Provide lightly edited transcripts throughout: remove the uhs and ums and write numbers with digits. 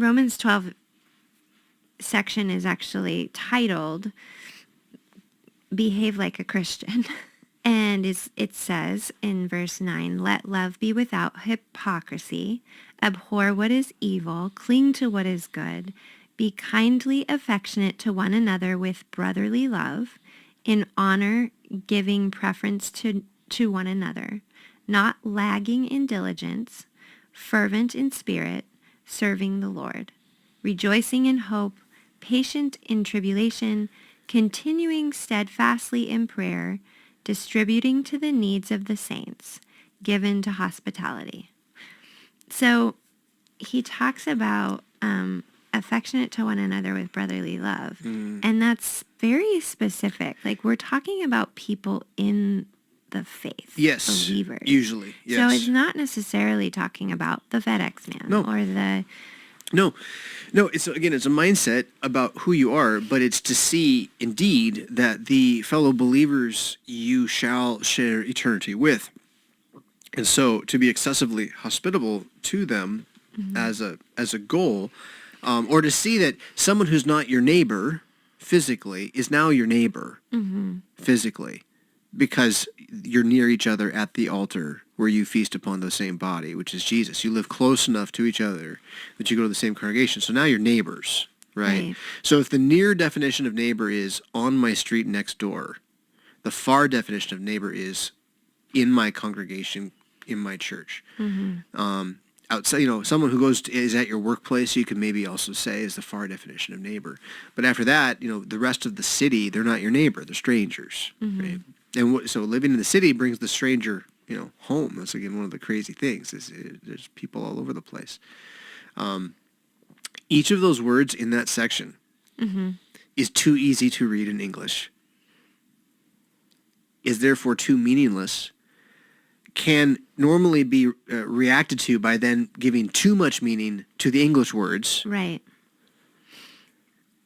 Romans 12 section is actually titled Behave Like a Christian. And it says in verse 9, let love be without hypocrisy, abhor what is evil, cling to what is good, be kindly affectionate to one another with brotherly love, in honor giving preference to one another, not lagging in diligence, fervent in spirit, serving the Lord, rejoicing in hope, patient in tribulation, continuing steadfastly in prayer, distributing to the needs of the saints, given to hospitality. So he talks about affectionate to one another with brotherly love. And that's very specific. Like, we're talking about people in the faith. Yes. Believers. Usually, yes. So it's not necessarily talking about the FedEx man or the... No, it's a mindset about who you are, but it's to see indeed that the fellow believers you shall share eternity with. And so to be excessively hospitable to them as a goal, or to see that someone who's not your neighbor physically is now your neighbor physically, because you're near each other at the altar where you feast upon the same body, which is Jesus. You live close enough to each other that you go to the same congregation. So now you're neighbors, right? So if the near definition of neighbor is on my street next door, the far definition of neighbor is in my congregation, in my church. Outside, someone who is at your workplace, you could maybe also say is the far definition of neighbor. But after that, the rest of the city, they're not your neighbor, they're strangers, right? And so living in the city brings the stranger, home. That's, again, one of the crazy things is there's people all over the place. Each of those words in that section is too easy to read in English, is therefore too meaningless, can normally be reacted to by then giving too much meaning to the English words. Right.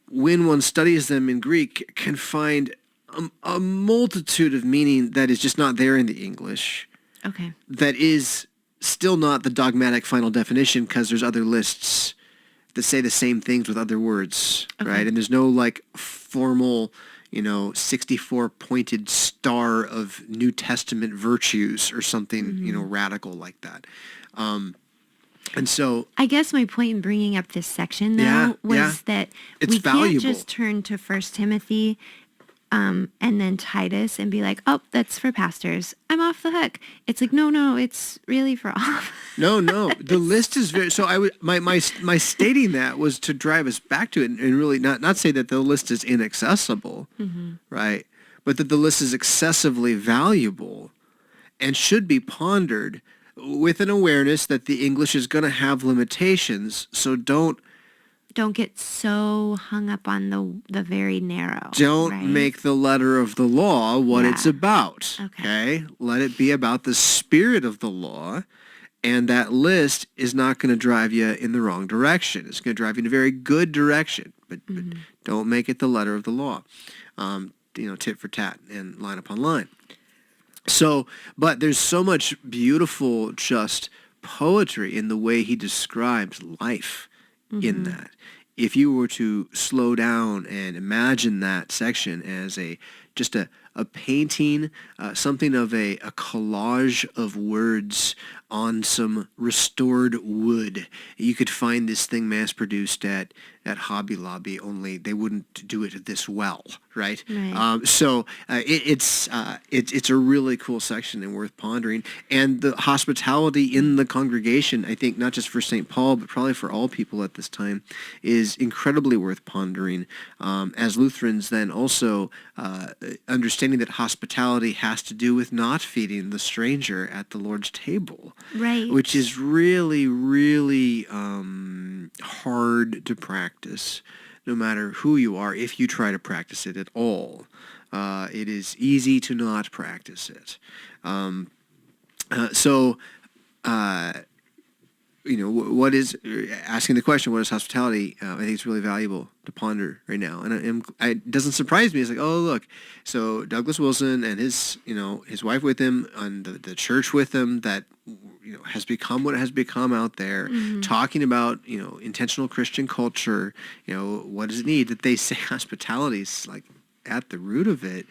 When one studies them in Greek, can find a multitude of meaning that is just not there in the English. Okay. That is still not the dogmatic final definition, because there's other lists that say the same things with other words, right? And there's no formal, 64 pointed star of New Testament virtues or something, radical like that. And so I guess my point in bringing up this section though was that it's valuable. Can't just turn to 1 Timothy and then Titus and be like, oh, that's for pastors, I'm off the hook. It's like, no, it's really for all. No, the list is very, so my stating that was to drive us back to it and really not say that the list is inaccessible, right? But that the list is excessively valuable and should be pondered with an awareness that the English is going to have limitations. So don't get so hung up on the very narrow. Don't make the letter of the law what it's about. Okay? Let it be about the spirit of the law, and that list is not going to drive you in the wrong direction. It's going to drive you in a very good direction, but don't make it the letter of the law. Tit for tat and line upon line. So, but there's so much beautiful just poetry in the way he describes life in that. If you were to slow down and imagine that section as just a painting, something of a collage of words on some restored wood, you could find this thing mass-produced at Hobby Lobby, only they wouldn't do it this well, right? So it's a really cool section and worth pondering. And the hospitality in the congregation, I think, not just for St. Paul, but probably for all people at this time, is incredibly worth pondering. As Lutherans then also understanding that hospitality has to do with not feeding the stranger at the Lord's table. Right. Which is really, really hard to practice, no matter who you are, if you try to practice it at all. It is easy to not practice it. what is asking the question, what is hospitality? I think it's really valuable to ponder right now. And it doesn't surprise me. It's like, oh, look, so Douglas Wilson and his wife with him, and the church with him that, has become what it has become out there, talking about, intentional Christian culture, what does it need? That they say hospitality is like at the root of it.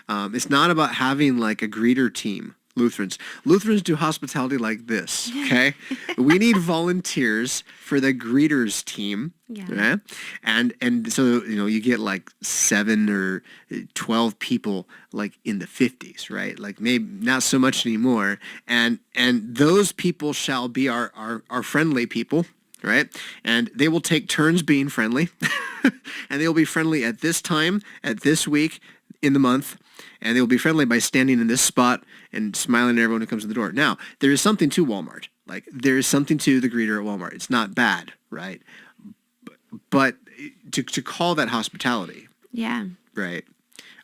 It's not about having like a greeter team. Lutherans do hospitality like this, okay? We need volunteers for the greeters team, right? And so, you get like 7 or 12 people like in the 50s, right? Like maybe not so much anymore. And those people shall be our friendly people, right? And they will take turns being friendly. And they will be friendly at this time, at this week, in the month. And they will be friendly by standing in this spot and smiling at everyone who comes to the door. Now, there is something to Walmart. Like, there is something to the greeter at Walmart. It's not bad, right? But to call that hospitality, right?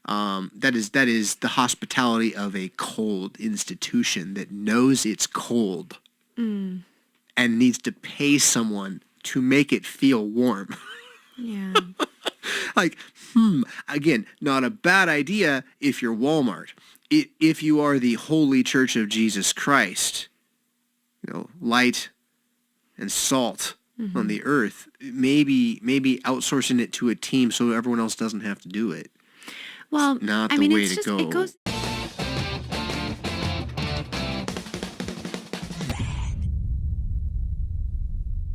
That is the hospitality of a cold institution that knows it's cold and needs to pay someone to make it feel warm. Yeah. Like, again, not a bad idea if you're Walmart. If you are the Holy Church of Jesus Christ, light and salt on the earth, maybe outsourcing it to a team so everyone else doesn't have to do it. Well, It's not the way to go. It goes